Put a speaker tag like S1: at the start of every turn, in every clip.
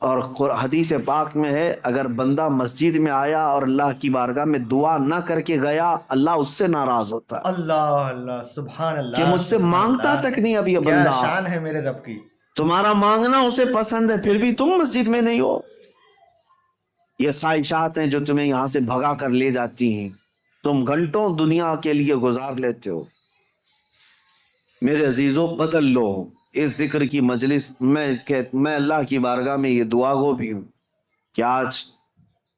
S1: اور حدیث پاک میں ہے اگر بندہ مسجد میں آیا اور اللہ کی بارگاہ میں دعا نہ کر کے گیا اللہ اس سے ناراض ہوتا ہے
S2: اللہ اللہ، سبحان اللہ،
S1: کہ مجھ سے
S2: سبحان
S1: مانگتا
S2: اللہ،
S1: تک نہیں اب یہ
S2: کیا
S1: بندہ،
S2: شان ہے میرے رب کی۔
S1: تمہارا مانگنا اسے پسند ہے پھر بھی تم مسجد میں نہیں ہو۔ یہ خواہشات ہیں جو تمہیں یہاں سے بھگا کر لے جاتی ہیں، تم گھنٹوں دنیا کے لیے گزار لیتے ہو۔ میرے عزیزوں بدل لو اس ذکر کی مجلس میں اللہ کی بارگاہ میں یہ دعا گو بھی ہوں کہ آج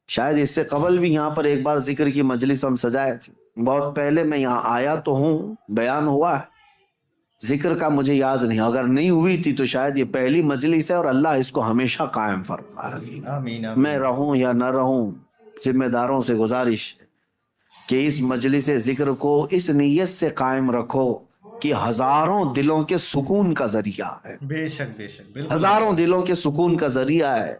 S1: شاید اس سے قبل بھی یہاں پر ایک بار ذکر کی مجلس ہم سجائے تھے، بہت پہلے میں یہاں آیا تو ہوں، بیان ہوا ہے، ذکر کا مجھے یاد نہیں، اگر نہیں ہوئی تھی تو شاید یہ پہلی مجلس ہے اور اللہ اس کو ہمیشہ قائم فرمائے۔
S2: آمین آمین۔
S1: میں رہوں یا نہ رہوں، ذمہ داروں سے گزارش ہے کہ اس مجلس ذکر کو اس نیت سے قائم رکھو کہ ہزاروں دلوں کے سکون کا ذریعہ ہے،
S2: بے شک بے شک، بالکل
S1: ہزاروں دلوں کے سکون کا ذریعہ ہے۔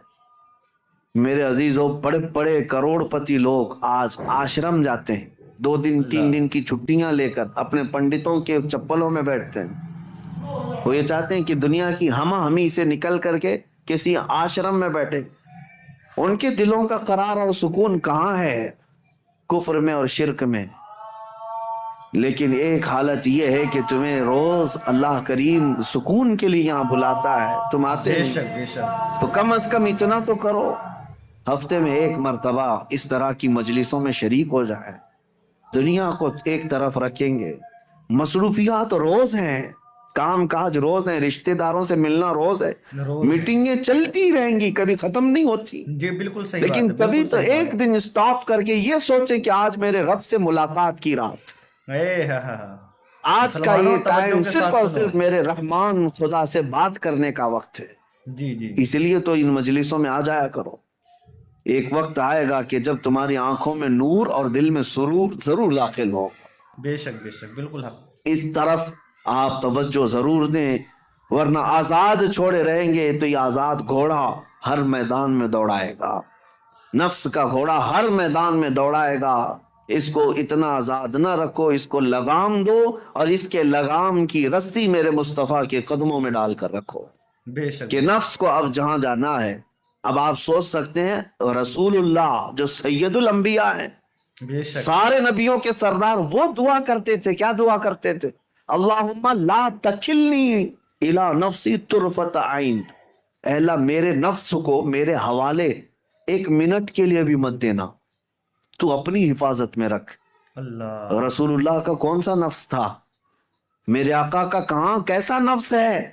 S1: میرے عزیزوں بڑے بڑے کروڑ پتی لوگ آج آشرم جاتے ہیں، 2 دن 3 دن کی چھٹیاں لے کر اپنے پنڈتوں کے چپلوں میں بیٹھتے ہیں، وہ یہ چاہتے ہیں کہ دنیا کی ہمہ ہمی سے نکل کر کے کسی آشرم میں بیٹھے۔ ان کے دلوں کا قرار اور سکون کہاں ہے؟ کفر میں اور شرک میں۔ لیکن ایک حالت یہ ہے کہ تمہیں روز اللہ کریم سکون کے لیے یہاں بلاتا ہے، تم آتے
S2: بے
S1: نہیں،
S2: شک بے شک۔
S1: تو کم از کم اتنا تو کرو، ہفتے میں 1 مرتبہ اس طرح کی مجلسوں میں شریک ہو جائے۔ دنیا کو ایک طرف رکھیں گے، مصروفیات روز ہیں، کام کاج روز ہیں، رشتہ داروں سے ملنا روز ہے،
S2: روز ہے۔
S1: میٹنگیں چلتی رہیں گی، کبھی ختم نہیں ہوتی،
S2: جی بالکل صحیح بات
S1: لیکن
S2: ہے،
S1: کبھی
S2: بالکل
S1: تو
S2: صحیح
S1: ایک دن اسٹاپ کر کے یہ سوچیں کہ آج میرے رب سے ملاقات کی رات، آج کا یہ ٹائم صرف اور صرف میرے رحمان خدا سے بات کرنے کا وقت ہے۔
S2: جی جی،
S1: اس لیے تو ان مجلسوں میں آ جایا کرو۔ ایک وقت آئے گا کہ جب تمہاری آنکھوں میں نور اور دل میں سرور ضرور داخل ہو،
S2: بے شک بے شک، بالکل حق۔
S1: اس طرف آپ توجہ ضرور دیں، ورنہ آزاد چھوڑے رہیں گے تو یہ آزاد گھوڑا ہر میدان میں دوڑائے گا، نفس کا گھوڑا ہر میدان میں دوڑائے گا۔ اس کو اتنا آزاد نہ رکھو، اس کو لگام دو اور اس کے لگام کی رسی میرے مصطفیٰ کے قدموں میں ڈال کر رکھو
S2: بے شک
S1: کہ نفس کو اب جہاں جانا ہے۔ اب آپ سوچ سکتے ہیں رسول اللہ جو سید الانبیاء ہیں،
S2: بے شک،
S1: سارے نبیوں کے سردار، وہ دعا کرتے تھے، کیا دعا کرتے تھے؟ اللہم لا تکلنی الی نفسی طرفت عین، اے اللہ میرے نفس کو میرے حوالے 1 منٹ کے لیے بھی مت دینا، تو اپنی حفاظت میں رکھ۔
S2: اللہ،
S1: رسول اللہ کا کون سا نفس تھا؟ میرے آقا کا کیسا نفس ہے؟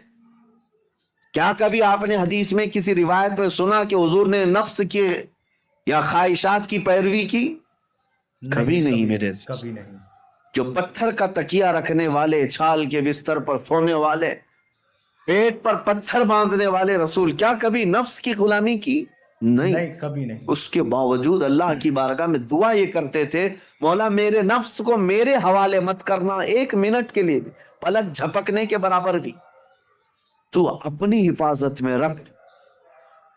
S1: کیا کبھی آپ نے حدیث میں کسی روایت میں سنا کہ حضور نے نفس کے یا خواہشات کی پیروی کی؟ کبھی نہیں میرے عزیز۔
S2: کبھی نہیں۔
S1: جو پتھر کا تکیہ رکھنے والے، چھال کے بستر پر سونے والے، پیٹ پر پتھر باندھنے والے رسول، کیا کبھی نفس کی غلامی کی؟ نہیں،
S2: کبھی نہیں۔
S1: اس کے باوجود اللہ کی بارگاہ میں دعا یہ کرتے تھے، مولا میرے نفس کو میرے حوالے مت کرنا 1 منٹ کے لیے بھی، پلک جھپکنے کے برابر بھی، تو اپنی حفاظت میں رکھ۔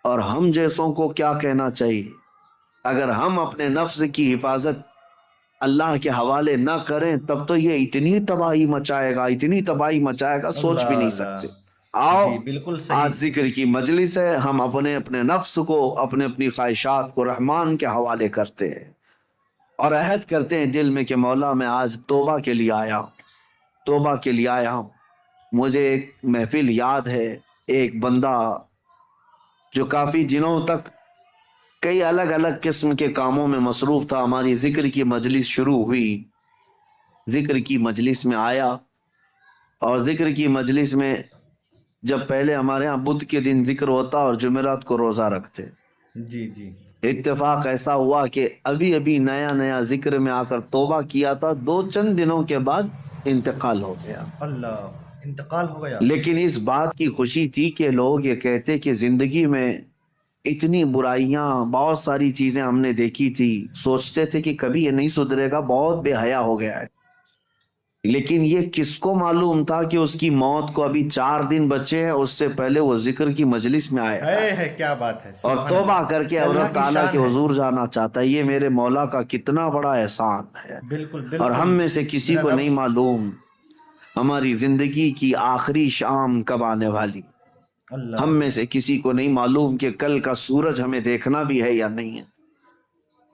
S1: اور ہم جیسوں کو کیا کہنا چاہیے؟ اگر ہم اپنے نفس کی حفاظت اللہ کے حوالے نہ کریں تب تو یہ اتنی تباہی مچائے گا، اتنی تباہی مچائے گا، سوچ بھی نہیں سکتے۔ آؤ
S2: جی بالکل صحیح۔
S1: آج ذکر کی مجلس ہے، ہم اپنے نفس کو، اپنی خواہشات کو رحمان کے حوالے کرتے ہیں اور عہد کرتے ہیں دل میں کہ مولا میں آج توبہ کے لیے آیا ہوں، توبہ کے لیے آیا ہوں۔ مجھے ایک محفل یاد ہے، ایک بندہ جو کافی دنوں تک کئی الگ الگ قسم کے کاموں میں مصروف تھا، ہماری ذکر کی مجلس شروع ہوئی، ذکر کی مجلس میں آیا، اور ذکر کی مجلس میں جب پہلے ہمارے ہاں بدھ کے دن ذکر ہوتا اور جمعرات کو روزہ رکھتے،
S2: جی جی،
S1: اتفاق ایسا ہوا کہ ابھی نیا ذکر میں آ کر توبہ کیا تھا، 2 دنوں کے بعد انتقال ہو گیا۔
S2: اللہ، انتقال ہو گیا۔
S1: لیکن اس بات کی خوشی تھی کہ لوگ یہ کہتے کہ زندگی میں اتنی برائیاں، بہت ساری چیزیں ہم نے دیکھی تھی، سوچتے تھے کہ کبھی یہ نہیں سدھرے گا، بہت بے حیا ہو گیا ہے۔ لیکن یہ کس کو معلوم تھا کہ اس کی موت کو ابھی 4 دن بچے ہیں، اس سے پہلے وہ ذکر کی مجلس میں آیا
S2: ہے، کیا بات ہے،
S1: اور توبہ کر کے اللہ تعالیٰ کے حضور جانا چاہتا ہے۔ یہ میرے مولا کا کتنا بڑا احسان ہے،
S2: بالکل بالکل۔
S1: اور ہم میں سے کسی کو نہیں معلوم ہماری زندگی کی آخری شام کب آنے والی۔
S2: اللہ
S1: ہم میں سے کسی کو نہیں معلوم کہ کل کا سورج ہمیں دیکھنا بھی ہے یا نہیں ہے.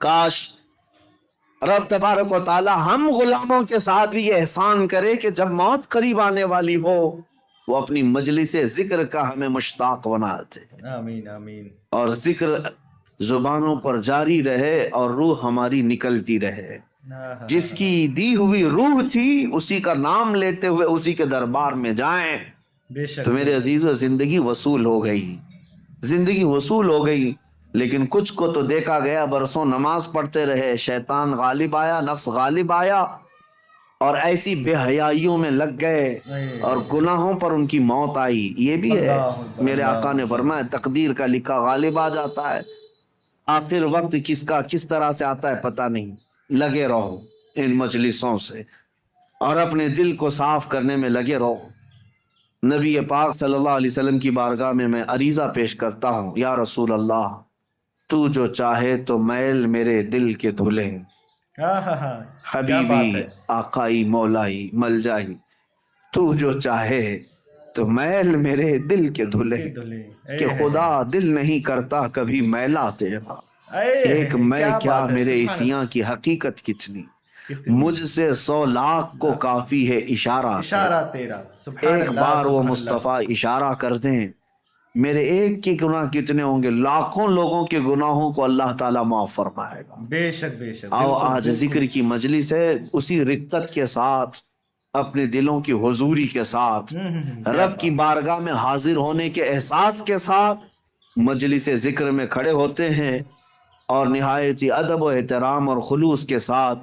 S1: کاش رب تبارک و تعالی ہم غلاموں کے ساتھ بھی یہ احسان کرے کہ جب موت قریب آنے والی ہو وہ اپنی مجلس ذکر کا ہمیں مشتاق بناتے
S2: آمین آمین.
S1: اور ذکر زبانوں پر جاری رہے اور روح ہماری نکلتی رہے. جس کی دی ہوئی روح تھی اسی کا نام لیتے ہوئے اسی کے دربار میں جائیں
S2: بے شک.
S1: تو میرے عزیزو زندگی وصول ہو گئی. زندگی وصول ہو گئی. لیکن کچھ کو تو دیکھا گیا برسوں نماز پڑھتے رہے، شیطان غالب آیا، نفس غالب آیا اور ایسی بے حیائیوں میں لگ گئے اور گناہوں پر ان کی موت آئی. یہ بھی ہے. میرے آقا نے فرمایا تقدیر کا لکھا غالب آ جاتا ہے. آخر وقت کس کا کس طرح سے آتا ہے پتہ نہیں. لگے رہو ان مجلسوں سے اور اپنے دل کو صاف کرنے میں لگے رہو. نبی پاک صلی اللہ علیہ وسلم کی بارگاہ میں عریضہ پیش کرتا ہوں، یا رسول اللہ تو جو چاہے تو میل میرے دل کے دھلے. حبیبی آقائی مولائی ملجائی تو جو چاہے تو میل میرے دل کے دھلے کہ خدا دل نہیں کرتا کبھی میلا تیرا. ایک میں کیا میرے عیسیاں کی حقیقت کتنی، مجھ سے 100 لاکھ کو کافی ہے اشارہ
S2: تیرا.
S1: ایک بار وہ مصطفیٰ اشارہ کر دیں میرے ایک کے گناہ کتنے ہوں گے، لاکھوں لوگوں کے گناہوں کو اللہ تعالیٰ معاف فرمائے گا.
S2: بے شک بے شک.
S1: آؤ آج ذکر کی مجلس ہے، اسی رقت کے ساتھ اپنے دلوں کی حضوری کے ساتھ رب کی بارگاہ میں حاضر ہونے کے احساس کے ساتھ مجلس ذکر میں کھڑے ہوتے ہیں اور نہایت ہی ادب و احترام اور خلوص کے ساتھ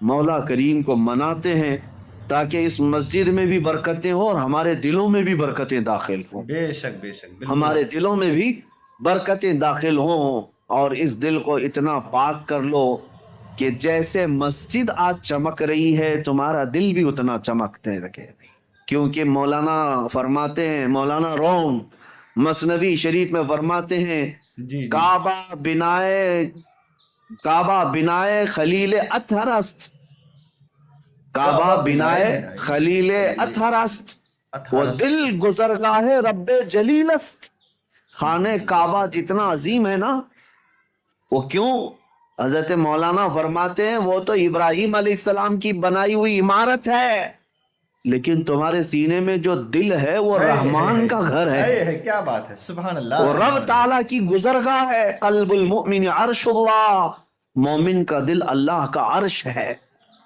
S1: مولا کریم کو مناتے ہیں تاکہ اس مسجد میں بھی برکتیں ہوں اور ہمارے دلوں میں بھی برکتیں داخل ہوں.
S2: بے شک بے شک.
S1: ہمارے دلوں میں بھی برکتیں داخل ہوں اور اس دل کو اتنا پاک کر لو کہ جیسے مسجد آج چمک رہی ہے تمہارا دل بھی اتنا چمکنے لگے. کیونکہ مولانا فرماتے ہیں، مولانا روم مثنوی شریف میں فرماتے ہیں کعبہ بنائے خلیل اطہر است، کعبہ بنائے خلیل اطہر است، وہ دل گزرگاہ رب جلیل است. خانہ کعبہ جتنا عظیم ہے نا، وہ کیوں؟ حضرت مولانا فرماتے ہیں وہ تو ابراہیم علیہ السلام کی بنائی ہوئی عمارت ہے، لیکن تمہارے سینے میں جو دل ہے وہ رحمان کا گھر ہے.
S2: کیا بات ہے، سبحان اللہ.
S1: وہ رب تعالیٰ کی گزرگاہ ہے. قلب المؤمن عرش اللہ، مومن کا دل اللہ کا عرش ہے.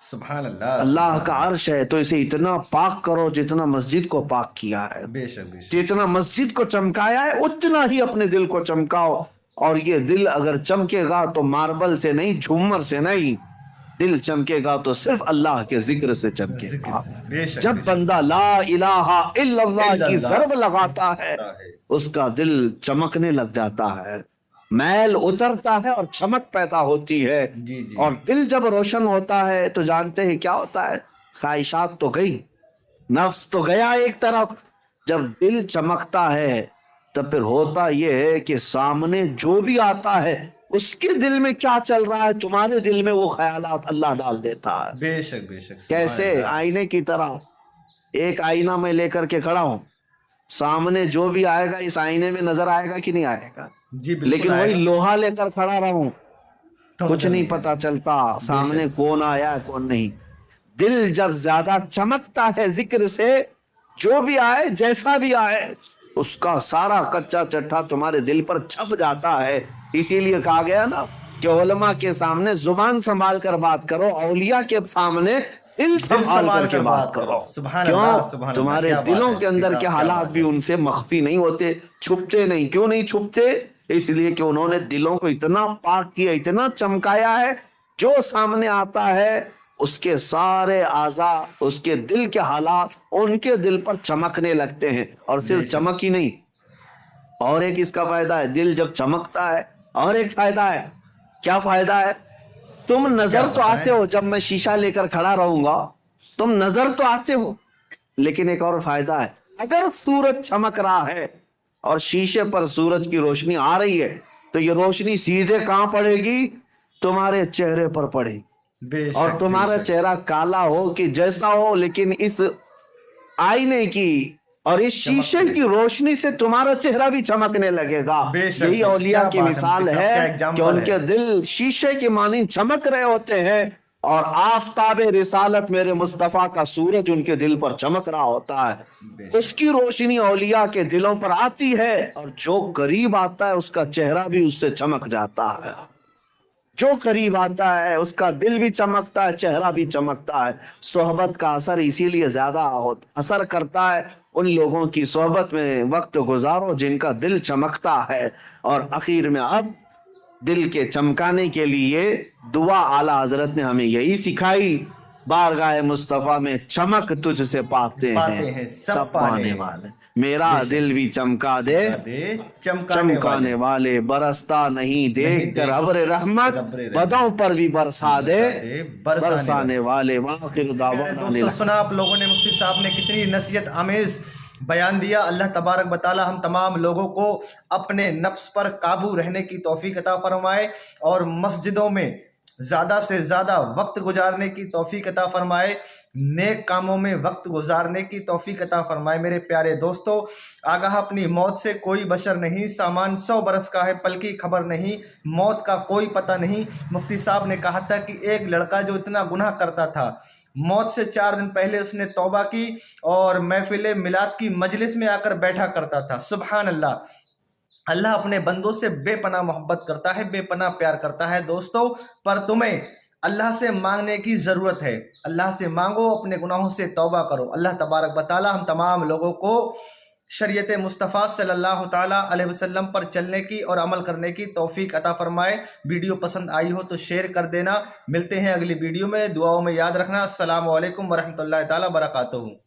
S2: سبحان اللہ.
S1: اللہ کا عرش ہے تو اسے اتنا پاک کرو جتنا مسجد کو پاک کیا ہے.
S2: بے شک بے شک.
S1: جتنا مسجد کو چمکایا ہے اتنا ہی اپنے دل کو چمکاؤ. اور یہ دل اگر چمکے گا تو ماربل سے نہیں، جھومر سے نہیں، دل چمکے گا تو صرف اللہ کے ذکر سے چمکے گا. جب بندہ لا الہ الا اللہ کی ضرب لگاتا ہے اس کا دل چمکنے لگ جاتا ہے، میل اترتا ہے اور چمک پیدا ہوتی ہے. اور دل جب روشن ہوتا ہے تو جانتے ہیں کیا ہوتا ہے، خواہشات تو گئی، نفس تو گیا ایک طرف. جب دل چمکتا ہے تب پھر ہوتا یہ ہے کہ سامنے جو بھی آتا ہے اس کے دل میں کیا چل رہا ہے تمہارے دل میں وہ خیالات اللہ ڈال دیتا ہے.
S2: بے شک بے شک.
S1: کیسے؟ آئینے کی طرح. ایک آئینہ میں لے کر کے کھڑا ہوں، سامنے جو بھی آئے گا اس آئینے میں نظر آئے گا کہ نہیں آئے گا؟ لیکن وہی لوہا لے کر کھڑا رہوں کچھ نہیں پتا چلتا سامنے کون آیا ہے کون نہیں. دل جب زیادہ چمکتا ہے ذکر سے، جو بھی آئے جیسا بھی آئے اس کا سارا کچا چٹھا تمہارے دل پر چھپ جاتا ہے. اسی لیے کہا گیا نا کہ علماء کے سامنے زبان سنبھال کر بات کرو، اولیاء کے سامنے دل سنبھال کر کے بات کرو. کیوں؟ تمہارے دلوں کے اندر کے حالات بھی ان سے مخفی نہیں ہوتے، چھپتے نہیں. کیوں نہیں چھپتے؟ اس لیے کہ انہوں نے دلوں کو اتنا پاک کیا، اتنا چمکایا ہے، جو سامنے آتا ہے اس کے سارے اعضاء، اس کے دل کے حالات ان کے دل پر چمکنے لگتے ہیں. اور صرف چمک ہی نہیں، اور ایک اس کا فائدہ ہے. دل جب چمکتا ہے اور ایک فائدہ ہے. کیا فائدہ ہے؟ تم نظر تو آتے ہو، جب میں شیشہ لے کر کھڑا رہوں گا تم نظر تو آتے ہو، لیکن ایک اور فائدہ ہے. اگر سورج چمک رہا ہے اور شیشے پر سورج کی روشنی آ رہی ہے تو یہ روشنی سیدھے کہاں پڑے گی؟ تمہارے چہرے پر پڑے گی. اور تمہارا چہرہ کالا ہو کہ جیسا ہو، لیکن اس آئینے کی اور اس شیشے کی روشنی سے تمہارا چہرہ بھی چمکنے لگے گا.
S2: بے شک،
S1: یہی اولیاء
S2: کیا
S1: کی
S2: بات ہے
S1: مثال
S2: مفتی صاحب،
S1: ہے
S2: کیا
S1: کہ
S2: ایگزامپل
S1: ان کے دل شیشے کی مانند چمک رہے ہوتے ہیں اور آفتاب رسالت میرے مصطفیٰ کا سورج ان کے دل پر چمک رہا ہوتا ہے. اس کی روشنی اولیاء کے دلوں پر آتی ہے اور جو قریب آتا ہے اس کا چہرہ بھی اس سے چمک جاتا ہے. جو قریب آتا ہے اس کا دل بھی چمکتا ہے، چہرہ بھی چمکتا ہے. صحبت کا اثر اسی لیے زیادہ اثر کرتا ہے. ان لوگوں کی صحبت میں وقت گزارو جن کا دل چمکتا ہے. اور اخیر میں اب دل کے چمکانے کے لیے دعا اعلیٰ حضرت نے ہمیں یہی سکھائی، بارگاہ مصطفیٰ میں چمک تجھ سے پاتے ہیں سب پانے والے. میرا دل بھی چمکا دے چمکانے والے، برستا نہیں دیکھ کر ابر رحمت، بدوں پر بھی برسا دے برسانے والے. وآخر دعوانا
S2: دوستو سنا آپ لوگوں نے، مفتی صاحب نے کتنی نصیحت آمیز بیان دیا. اللہ تبارک و تعالی ہم تمام لوگوں کو اپنے نفس پر قابو رہنے کی توفیق عطا فرمائے اور مسجدوں میں زیادہ سے زیادہ وقت گزارنے کی توفیق عطا فرمائے، نیک کاموں میں وقت گزارنے کی توفیق عطا فرمائے. میرے پیارے دوستو، آگاہ اپنی موت سے کوئی بشر نہیں، سامان 100 برس کا ہے پل کی خبر نہیں، موت کا کوئی پتہ نہیں. مفتی صاحب نے کہا تھا کہ ایک لڑکا جو اتنا گناہ کرتا تھا، موت سے 4 دن پہلے اس نے توبہ کی اور محفل میلاد کی مجلس میں آ کر بیٹھا کرتا تھا. سبحان اللہ. اللہ اپنے بندوں سے بے پناہ محبت کرتا ہے، بے پناہ پیار کرتا ہے. دوستو، پر تمہیں اللہ سے مانگنے کی ضرورت ہے. اللہ سے مانگو، اپنے گناہوں سے توبہ کرو. اللہ تبارک و تعالی ہم تمام لوگوں کو شریعت مصطفیٰ صلی اللہ تعالیٰ علیہ وسلم پر چلنے کی اور عمل کرنے کی توفیق عطا فرمائے. ویڈیو پسند آئی ہو تو شیئر کر دینا. ملتے ہیں اگلی ویڈیو میں، دعاؤں میں یاد رکھنا. السلام علیکم ورحمۃ اللہ تعالیٰ وبرکاتہ.